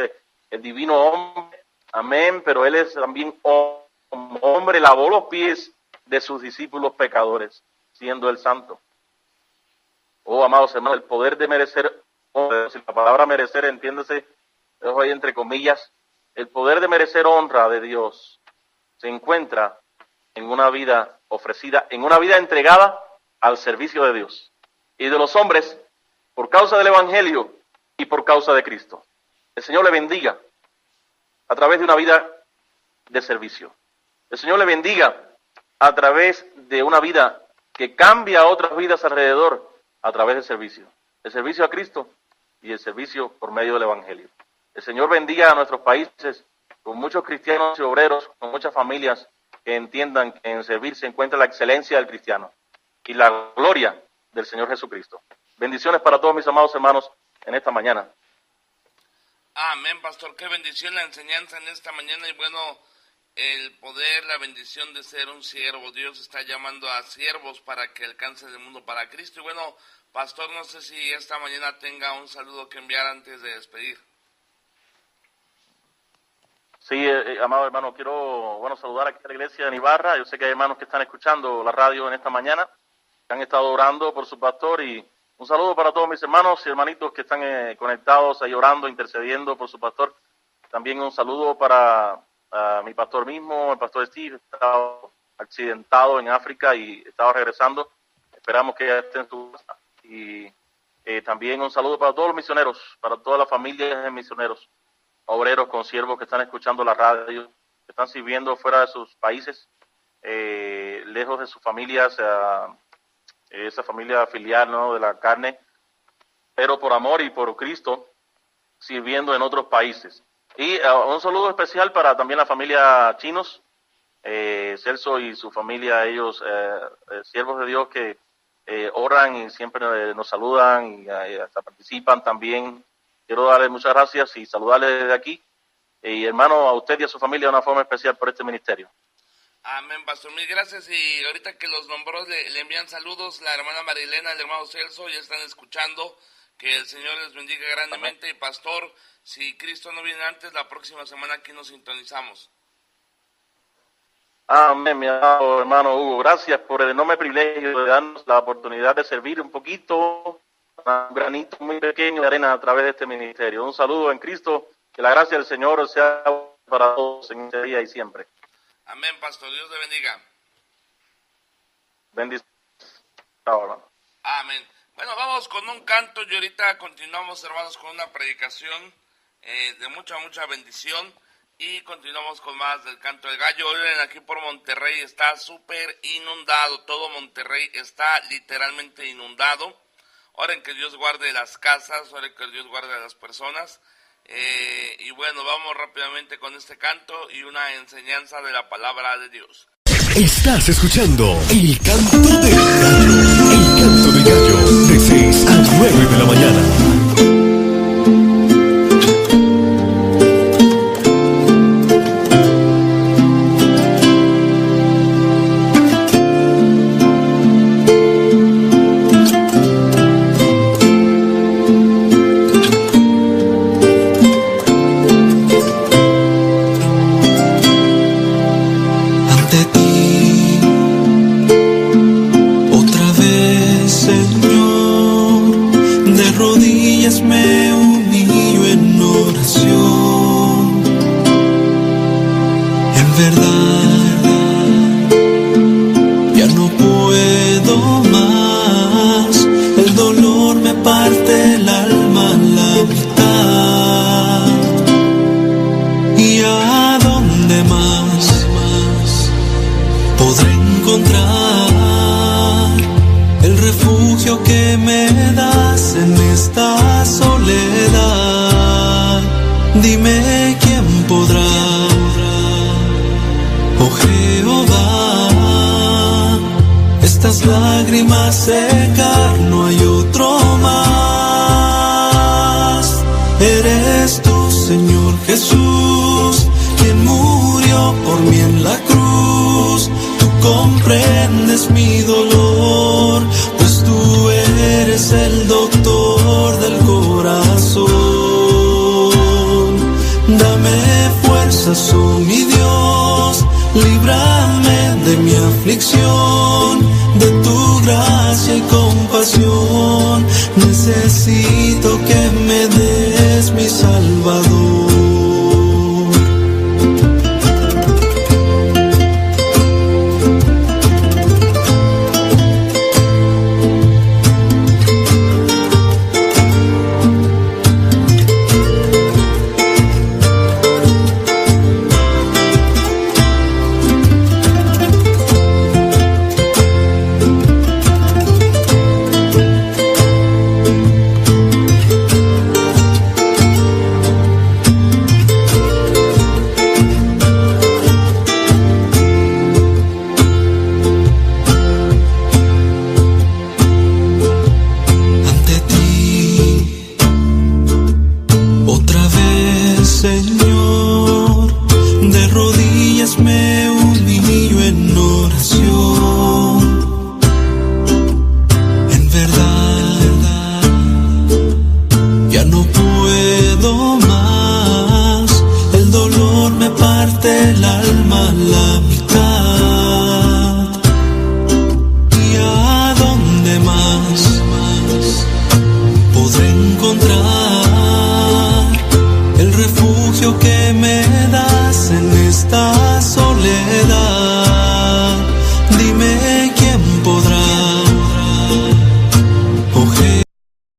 el divino hombre. Amén, pero Él es también hombre, lavó los pies de sus discípulos pecadores, siendo Él santo. Oh, amados hermanos, el poder de merecer, si la palabra merecer, entiéndase, dejo ahí entre comillas, el poder de merecer honra de Dios se encuentra en una vida ofrecida, en una vida entregada al servicio de Dios y de los hombres por causa del Evangelio y por causa de Cristo. El Señor le bendiga a través de una vida de servicio. El Señor le bendiga a través de una vida que cambia a otras vidas alrededor a través del servicio. El servicio a Cristo y el servicio por medio del Evangelio. El Señor bendiga a nuestros países con muchos cristianos y obreros, con muchas familias que entiendan que en servir se encuentra la excelencia del cristiano y la gloria del Señor Jesucristo. Bendiciones para todos mis amados hermanos en esta mañana. Amén, pastor. Qué bendición la enseñanza en esta mañana y bueno, el poder, la bendición de ser un siervo. Dios está llamando a siervos para que alcancen el mundo para Cristo. Y bueno, pastor, no sé si esta mañana tenga un saludo que enviar antes de despedir. Sí, amado hermano, quiero saludar aquí a la iglesia en Ibarra. Yo sé que hay hermanos que están escuchando la radio en esta mañana, que han estado orando por su pastor, y un saludo para todos mis hermanos y hermanitos que están conectados ahí orando, intercediendo por su pastor. También un saludo para mi pastor mismo, el pastor Steve. Estaba accidentado en África y estaba regresando. Esperamos que ya esté en su casa. Y también un saludo para todos los misioneros, para todas las familias de misioneros, obreros, consiervos que están escuchando la radio, que están sirviendo fuera de sus países, lejos de sus familias, esa familia filial, ¿no?, de la carne, pero por amor y por Cristo, sirviendo en otros países. Y un saludo especial para también la familia Chinos, Celso y su familia, ellos siervos de Dios que oran y siempre nos saludan y hasta participan también. Quiero darles muchas gracias y saludarles desde aquí. Y hermano, a usted y a su familia de una forma especial por este ministerio. Amén, pastor, mil gracias. Y ahorita que los nombró le envían saludos la hermana Marilena, el hermano Celso, ya están escuchando. Que el Señor les bendiga grandemente. Amén. Y pastor, si Cristo no viene antes, la próxima semana aquí nos sintonizamos. Amén, mi amado hermano Hugo. Gracias por el enorme privilegio de darnos la oportunidad de servir un poquito, un granito muy pequeño de arena a través de este ministerio. Un saludo en Cristo. Que la gracia del Señor sea para todos en este día y siempre. Amén, pastor. Dios le bendiga. Bendiciones. Amén. Bueno, vamos con un canto y ahorita continuamos, hermanos, con una predicación de mucha bendición y continuamos con más del canto del gallo. Hoy aquí por Monterrey está súper inundado, todo Monterrey está literalmente inundado. Oren que Dios guarde las casas, oren que Dios guarde a las personas. Y bueno, vamos rápidamente con este canto y una enseñanza de la palabra de Dios. Estás escuchando El Canto del Gallo. El Canto del Gallo, de 6 a 9 de la mañana. De tu gracia y compasión necesito que